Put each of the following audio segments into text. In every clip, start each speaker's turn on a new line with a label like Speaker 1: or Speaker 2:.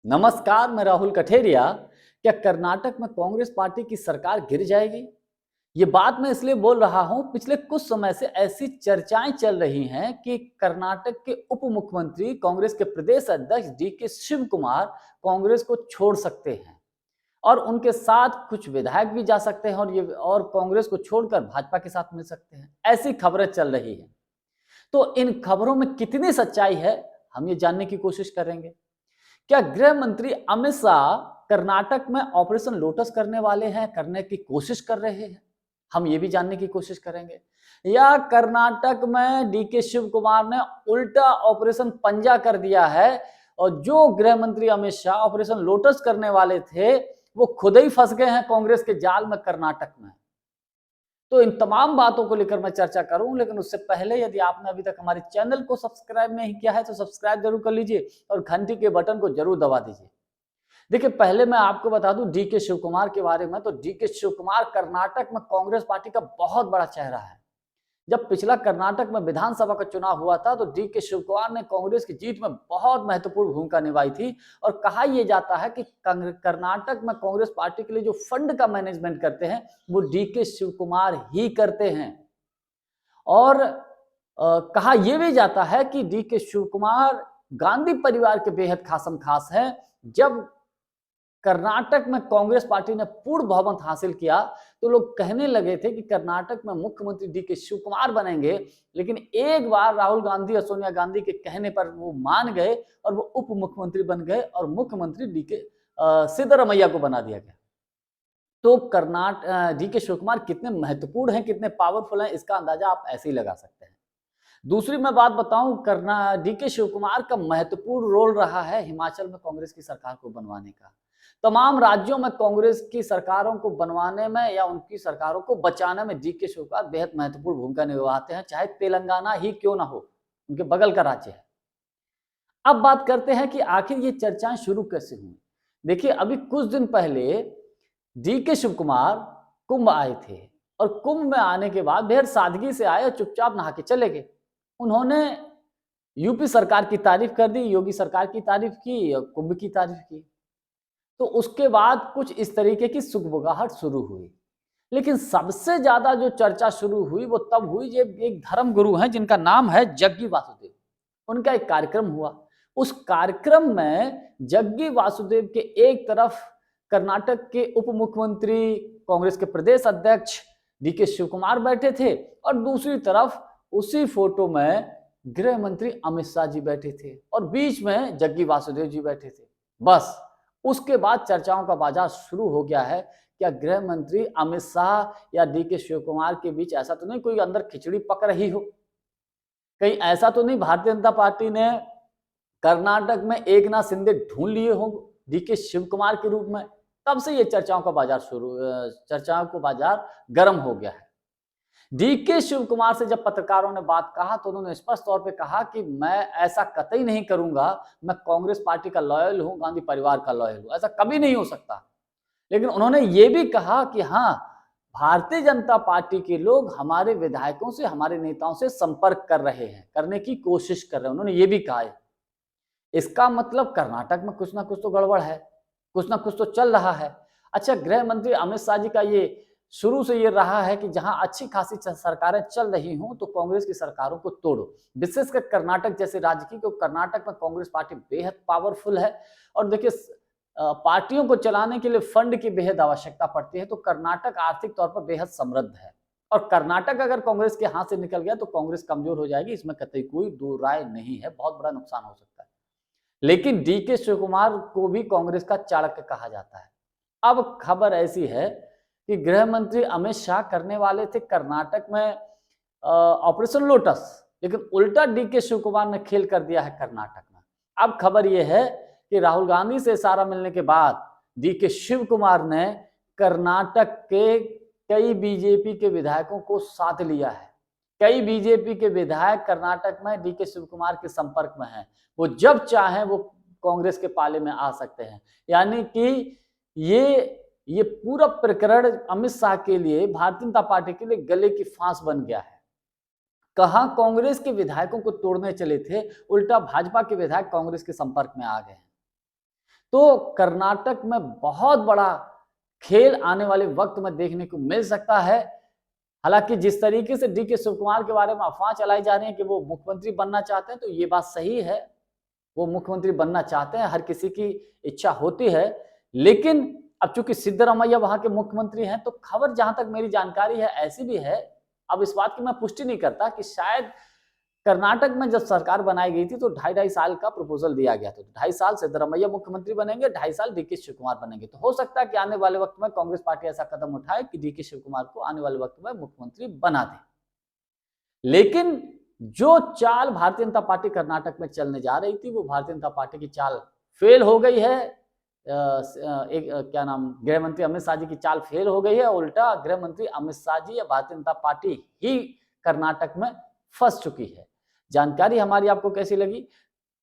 Speaker 1: नमस्कार, मैं राहुल कठेरिया। क्या कर्नाटक में कांग्रेस पार्टी की सरकार गिर जाएगी? ये बात मैं इसलिए बोल रहा हूं, पिछले कुछ समय से ऐसी चर्चाएं चल रही हैं कि कर्नाटक के उप मुख्यमंत्री कांग्रेस के प्रदेश अध्यक्ष डीके शिव कुमार कांग्रेस को छोड़ सकते हैं और उनके साथ कुछ विधायक भी जा सकते हैं और कांग्रेस को छोड़कर भाजपा के साथ मिल सकते हैं। ऐसी खबरें चल रही हैं। तो इन खबरों में कितनी सच्चाई है, हम ये जानने की कोशिश करेंगे। क्या गृह मंत्री अमित शाह कर्नाटक में ऑपरेशन लोटस करने वाले हैं, करने की कोशिश कर रहे हैं? हम ये भी जानने की कोशिश करेंगे। या कर्नाटक में डीके शिव कुमार ने उल्टा ऑपरेशन पंजा कर दिया है और जो गृह मंत्री अमित शाह ऑपरेशन लोटस करने वाले थे वो खुद ही फंस गए हैं कांग्रेस के जाल में कर्नाटक में। तो इन तमाम बातों को लेकर मैं चर्चा करूं, लेकिन उससे पहले यदि आपने अभी तक हमारे चैनल को सब्सक्राइब नहीं किया है तो सब्सक्राइब जरूर कर लीजिए और घंटी के बटन को जरूर दबा दीजिए। देखिए, पहले मैं आपको बता दूं डीके शिव कुमार के बारे में। तो डीके शिव कुमार कर्नाटक में कांग्रेस पार्टी का बहुत बड़ा चेहरा है। जब पिछला कर्नाटक में विधानसभा का चुनाव हुआ था तो डीके शिव कुमार ने कांग्रेस की जीत में बहुत महत्वपूर्ण भूमिका निभाई थी और कहा यह जाता है कि कर्नाटक में कांग्रेस पार्टी के लिए जो फंड का मैनेजमेंट करते हैं वो डीके शिव कुमार ही करते हैं। और कहा यह भी जाता है कि डीके शिव कुमार गांधी परिवार के बेहद खासम खास है। जब कर्नाटक में कांग्रेस पार्टी ने पूर्ण बहुमत हासिल किया तो लोग कहने लगे थे कि कर्नाटक में मुख्यमंत्री डीके शिव कुमार बनेंगे, लेकिन एक बार राहुल गांधी और सोनिया गांधी के कहने पर वो मान गए और वो उप मुख्यमंत्री बन गए और मुख्यमंत्री सिद्धरमैया को बना दिया गया। तो डीके शिव कुमार कितने महत्वपूर्ण हैं, कितने पावरफुल हैं, इसका अंदाजा आप ऐसे ही लगा सकते हैं। दूसरी मैं बात बताऊं, डीके शिव कुमार का महत्वपूर्ण रोल रहा है हिमाचल में कांग्रेस की सरकार को बनवाने का। तमाम राज्यों में कांग्रेस की सरकारों को बनवाने में या उनकी सरकारों को बचाने में डीके शिव कुमार बेहद महत्वपूर्ण भूमिका निभाते हैं, चाहे तेलंगाना ही क्यों ना हो, उनके बगल का राज्य है। अब बात करते हैं कि आखिर ये चर्चाएं शुरू कैसे हुई। देखिए, अभी कुछ दिन पहले डीके शिव कुमार कुंभ आए थे और कुंभ में आने के बाद बेहद सादगी से आए और चुपचाप नहा के चले गए। उन्होंने यूपी सरकार की तारीफ कर दी, योगी सरकार की तारीफ की और कुंभ की तारीफ की। तो उसके बाद कुछ इस तरीके की सुगबुगाहट शुरू हुई। लेकिन सबसे ज्यादा जो चर्चा शुरू हुई वो तब हुई जब एक धर्म गुरु हैं जिनका नाम है जग्गी वासुदेव। उनका एक कार्यक्रम हुआ। उस कार्यक्रम में जग्गी वासुदेव के एक तरफ कर्नाटक के उप मुख्यमंत्री कांग्रेस के प्रदेश अध्यक्ष डीके शिव कुमार बैठे थे और दूसरी तरफ उसी फोटो में गृह मंत्री अमित शाह जी बैठे थे और बीच में जग्गी वासुदेव जी बैठे थे। बस उसके बाद चर्चाओं का बाजार शुरू हो गया है। क्या गृह मंत्री अमित शाह या डीके शिव कुमार के बीच ऐसा तो नहीं कोई अंदर खिचड़ी पक रही हो? कहीं ऐसा तो नहीं भारतीय जनता पार्टी ने कर्नाटक में एकनाथ शिंदे ढूंढ लिए हो डीके शिव कुमार के रूप में? तब से ये चर्चाओं का बाजार गर्म हो गया है। डीके शिव कुमार से जब पत्रकारों ने बात कहा तो उन्होंने स्पष्ट तौर पे कहा कि मैं ऐसा कतई नहीं करूंगा, मैं कांग्रेस पार्टी का लॉयल हूं, गांधी परिवार का लॉयल हूं, ऐसा कभी नहीं हो सकता। लेकिन उन्होंने ये भी कहा कि हाँ, भारतीय जनता पार्टी के लोग हमारे विधायकों से, हमारे नेताओं से संपर्क कर रहे हैं, करने की कोशिश कर रहे हैं, उन्होंने ये भी कहा है। इसका मतलब कर्नाटक में कुछ ना कुछ तो गड़बड़ है, कुछ ना कुछ तो चल रहा है। अच्छा, गृह मंत्री अमित शाह जी का ये शुरू से ये रहा है कि जहां अच्छी खासी सरकारें चल रही हों तो कांग्रेस की सरकारों को तोड़ो, विशेषकर कर्नाटक जैसे राज्य की, क्योंकि कर्नाटक में कांग्रेस पार्टी बेहद पावरफुल है। और देखिए, पार्टियों को चलाने के लिए फंड की बेहद आवश्यकता पड़ती है, तो कर्नाटक आर्थिक तौर पर बेहद समृद्ध है और कर्नाटक अगर कांग्रेस के हाथ से निकल गया तो कांग्रेस कमजोर हो जाएगी, इसमें कतई कोई दो राय नहीं है, बहुत बड़ा नुकसान हो सकता है। लेकिन डीके शिव कुमार को भी कांग्रेस का चाणक्य कहा जाता है। अब खबर ऐसी है कि गृह मंत्री अमित शाह करने वाले थे कर्नाटक में ऑपरेशन लोटस, लेकिन उल्टा डीके शिव कुमार ने खेल कर दिया है कर्नाटक में। अब खबर यह है कि राहुल गांधी से इशारा मिलने के बाद डीके शिव कुमार ने कर्नाटक के कई बीजेपी के विधायकों को साथ लिया है। कई बीजेपी के विधायक कर्नाटक में डीके शिव कुमार के संपर्क में हैं। वो जब चाहें वो कांग्रेस के पाले में आ सकते हैं। यानी कि ये पूरा प्रकरण अमित शाह के लिए, भारतीय जनता पार्टी के लिए गले की फांस बन गया है। कहां कांग्रेस के विधायकों को तोड़ने चले थे, उल्टा भाजपा के विधायक कांग्रेस के संपर्क में आ गए हैं। तो कर्नाटक में बहुत बड़ा खेल आने वाले वक्त में देखने को मिल सकता है। हालांकि जिस तरीके से डी के शिव कुमार के बारे में अफवाह चलाई जा रही है कि वो मुख्यमंत्री बनना चाहते हैं, तो ये बात सही है, वो मुख्यमंत्री बनना चाहते हैं, हर किसी की इच्छा होती है। लेकिन अब चूंकि सिद्धरामैया वहां के मुख्यमंत्री हैं, तो खबर जहां तक मेरी जानकारी है ऐसी भी है, अब इस बात की मैं पुष्टि नहीं करता, कि शायद कर्नाटक में जब सरकार बनाई गई थी तो 2.5 साल का प्रपोजल दिया गया था। 2.5 साल सिद्धरामैया मुख्यमंत्री बनेंगे, 2.5 साल डी के शिव कुमार बनेंगे। तो हो सकता है कि आने वाले वक्त में कांग्रेस पार्टी ऐसा कदम उठाए कि डी के शिव कुमार को आने वाले वक्त में मुख्यमंत्री बना दे। लेकिन जो चाल भारतीय जनता पार्टी कर्नाटक में चलने जा रही थी, वो भारतीय जनता पार्टी की चाल फेल हो गई है। क्या नाम, गृह मंत्री अमित शाह जी की चाल फेल हो गई है। उल्टा गृह मंत्री अमित शाह जी या भारतीय जनता पार्टी ही कर्नाटक में फंस चुकी है। जानकारी हमारी आपको कैसी लगी,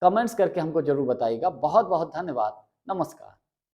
Speaker 1: कमेंट्स करके हमको जरूर बताइएगा। बहुत बहुत धन्यवाद। नमस्कार।